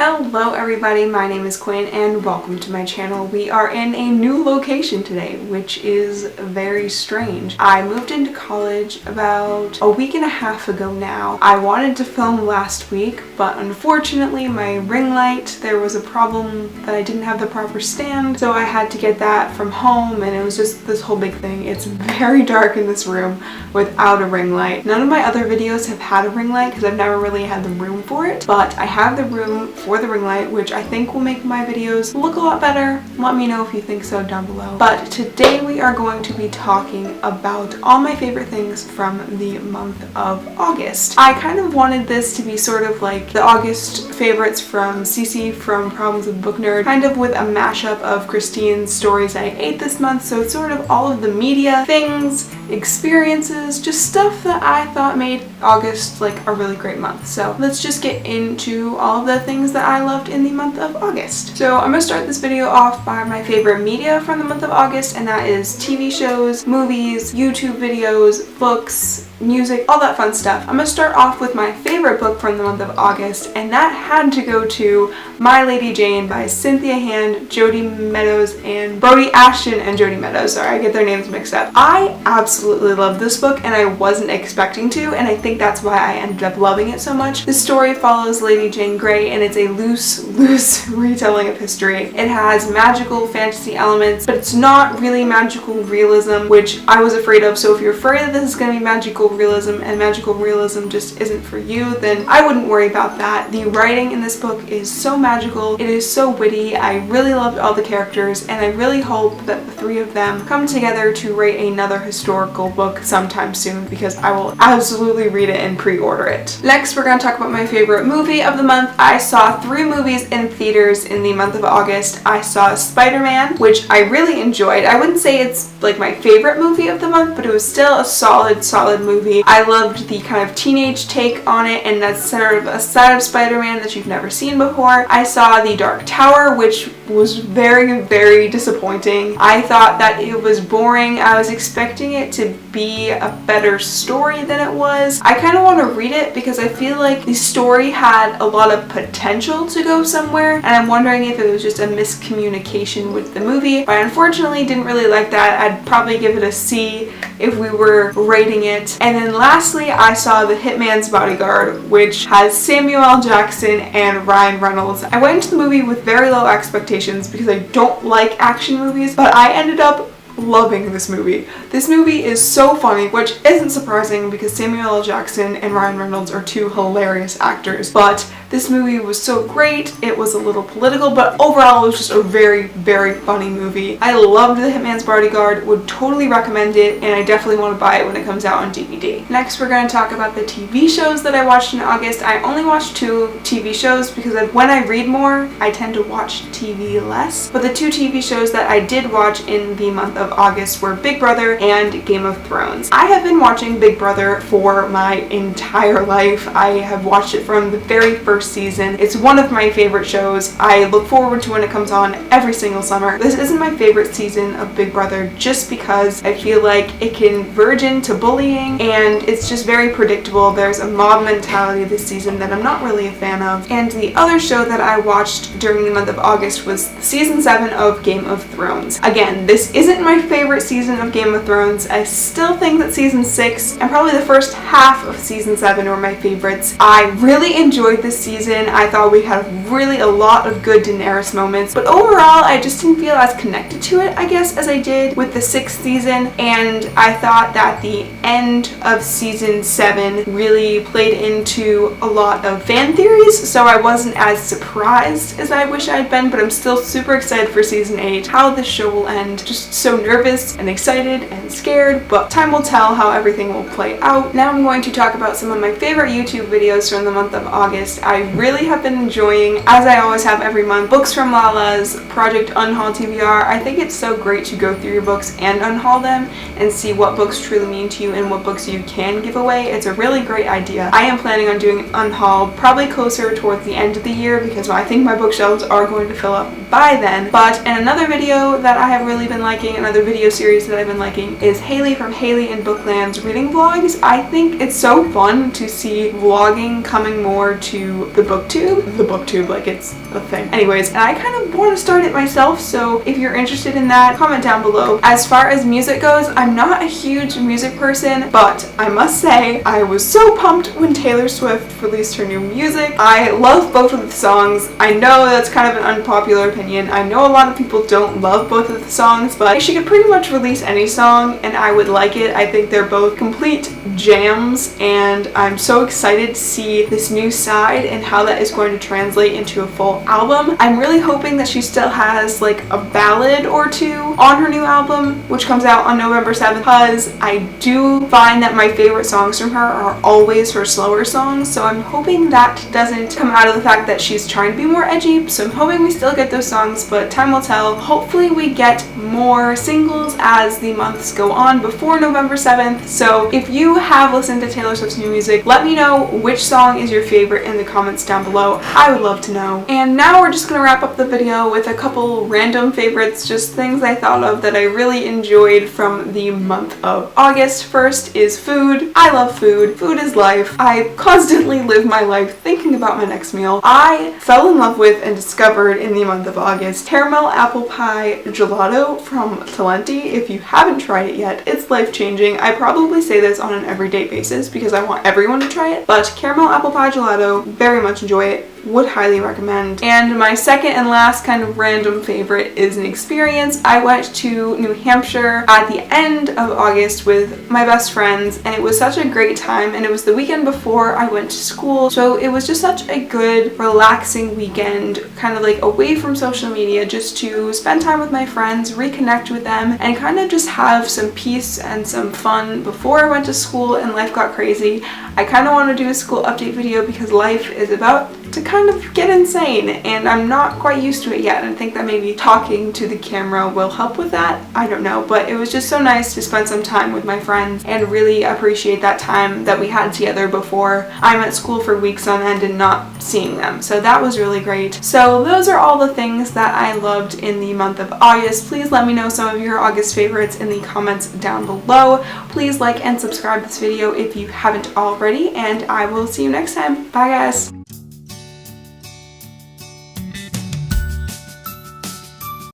Hello everybody, my name is Quinn and welcome to my channel. We are in a new location today, which is very strange. I moved into college about a week and a half ago now. I wanted to film last week, but unfortunately my ring light, there was a problem that I didn't have the proper stand, so I had to get that from home and it was just this whole big thing. It's very dark in this room without a ring light. None of my other videos have had a ring light because I've never really had the room for it, but I have the room for the ring light, which I think will make my videos look a lot better. Let me know if you think so down below. But today we are going to be talking about all my favorite things from the month of August. I kind of wanted this to be sort of like the August favorites from Cece from Problems with Book Nerd, kind of with a mashup of Christine's stories I ate this month, so it's sort of all of the media things, experiences, just stuff that I thought made August like a really great month. So let's just get into all of the things that I loved in the month of August. So I'm gonna start this video off by my favorite media from the month of August, and that is TV shows, movies, YouTube videos, books, music, all that fun stuff. I'm gonna start off with my favorite book from the month of August, and that had to go to My Lady Jane by Cynthia Hand, Jody Meadows, and Brody Ashton and Jody Meadows. Sorry, I get their names mixed up. I absolutely love this book and I wasn't expecting to, and I think that's why I ended up loving it so much. The story follows Lady Jane Grey and it's a loose retelling of history. It has magical fantasy elements, but it's not really magical realism, which I was afraid of. So if you're afraid that this is going to be magical realism and magical realism just isn't for you, then I wouldn't worry about that. The writing in this book is so magical. It is so witty. I really loved all the characters and I really hope that the three of them come together to write another historical book sometime soon, because I will absolutely read it and pre-order it. Next, we're going to talk about my favorite movie of the month. I saw 3 movies in theaters in the month of August. I saw Spider-Man, which I really enjoyed. I wouldn't say it's like my favorite movie of the month, but it was still a solid movie. I loved the kind of teenage take on it, and that's sort of a side of Spider-Man that you've never seen before. I saw The Dark Tower, which was very disappointing. I thought that it was boring. I was expecting it to be a better story than it was. I kind of want to read it because I feel like the story had a lot of potential to go somewhere, and I'm wondering if it was just a miscommunication with the movie, but I unfortunately didn't really like that. I'd probably give it a C if we were rating it. And then lastly, I saw The Hitman's Bodyguard, which has Samuel L. Jackson and Ryan Reynolds. I went into the movie with very low expectations because I don't like action movies, but I ended up loving this movie. This movie is so funny, which isn't surprising because Samuel L. Jackson and Ryan Reynolds are 2 hilarious actors, but this movie was so great. It was a little political, but overall it was just a very funny movie. I loved The Hitman's Bodyguard, would totally recommend it, and I definitely want to buy it when it comes out on DVD. Next, we're going to talk about the TV shows that I watched in August. I only watched 2 TV shows because when I read more, I tend to watch TV less, but the 2 TV shows that I did watch in the month of August were Big Brother and Game of Thrones. I have been watching Big Brother for my entire life. I have watched it from the very first season. It's one of my favorite shows. I look forward to when it comes on every single summer. This isn't my favorite season of Big Brother just because I feel like it can verge into bullying and it's just very predictable. There's a mob mentality this season that I'm not really a fan of. And the other show that I watched during the month of August was season 7 of Game of Thrones. Again, this isn't my favorite season of Game of Thrones. I still think that season 6 and probably the first half of season 7 were my favorites. I really enjoyed this season. I thought we had really a lot of good Daenerys moments, but overall I just didn't feel as connected to it, I guess, as I did with the 6th season, and I thought that the end of season 7 really played into a lot of fan theories, so I wasn't as surprised as I wish I'd been, but I'm still super excited for season 8, how this show will end. Just so nervous and excited and scared, but time will tell how everything will play out. Now I'm going to talk about some of my favorite YouTube videos from the month of August. I really have been enjoying, as I always have every month, Books from Lala's Project Unhaul TBR. I think it's so great to go through your books and unhaul them and see what books truly mean to you and what books you can give away. It's a really great idea. I am planning on doing an unhaul probably closer towards the end of the year because I think my bookshelves are going to fill up by then. But in another video that I have really been liking, another video series that I've been liking, is HAILEY from HAILEY and BOOKLAND's reading vlogs. I think it's so fun to see vlogging coming more to the booktube, like it's a thing. Anyways, and I kind of want to start it myself, so if you're interested in that, comment down below. As far as music goes, I'm not a huge music person, but I must say I was so pumped when Taylor Swift released her new music. I love both of the songs. I know that's kind of an unpopular opinion. I know a lot of people don't love both of the songs, but she could pretty much release any song and I would like it. I think they're both complete jams, and I'm so excited to see this new side and how that is going to translate into a full album. I'm really hoping that she still has like a ballad or two on her new album, which comes out on November 7th, because I do find that my favorite songs from her are always her slower songs, so I'm hoping that doesn't come out of the fact that she's trying to be more edgy. So I'm hoping we still get those songs, but time will tell. Hopefully we get more singles as the months go on before November 7th. So if you have listened to Taylor Swift's new music, let me know which song is your favorite in the comments down below. I would love to know. And now we're just gonna wrap up the video with a couple random favorites, just things I thought of that I really enjoyed from the month of August. First is food. I love food. Food is life. I constantly live my life thinking about my next meal. I fell in love with and discovered in the month of August caramel apple pie gelato from Talenti. If you haven't tried it yet, it's life-changing. I probably say this on an everyday basis because I want everyone to try it, but caramel apple pie gelato, very much enjoy it. Would highly recommend. And my second and last kind of random favorite is an experience. I went to New Hampshire at the end of August with my best friends, and it was such a great time, and it was the weekend before I went to school, so it was just such a good relaxing weekend, kind of like away from social media, just to spend time with my friends, reconnect with them, and kind of just have some peace and some fun before I went to school and life got crazy. I kind of want to do a school update video because life is about to kind of get insane and I'm not quite used to it yet, and I think that maybe talking to the camera will help with that. I don't know, but it was just so nice to spend some time with my friends and really appreciate that time that we had together before I'm at school for weeks on end and not seeing them. So that was really great. So those are all the things that I loved in the month of August. Please let me know some of your August favorites in the comments down below. Please like and subscribe this video if you haven't already, and I will see you next time. Bye guys!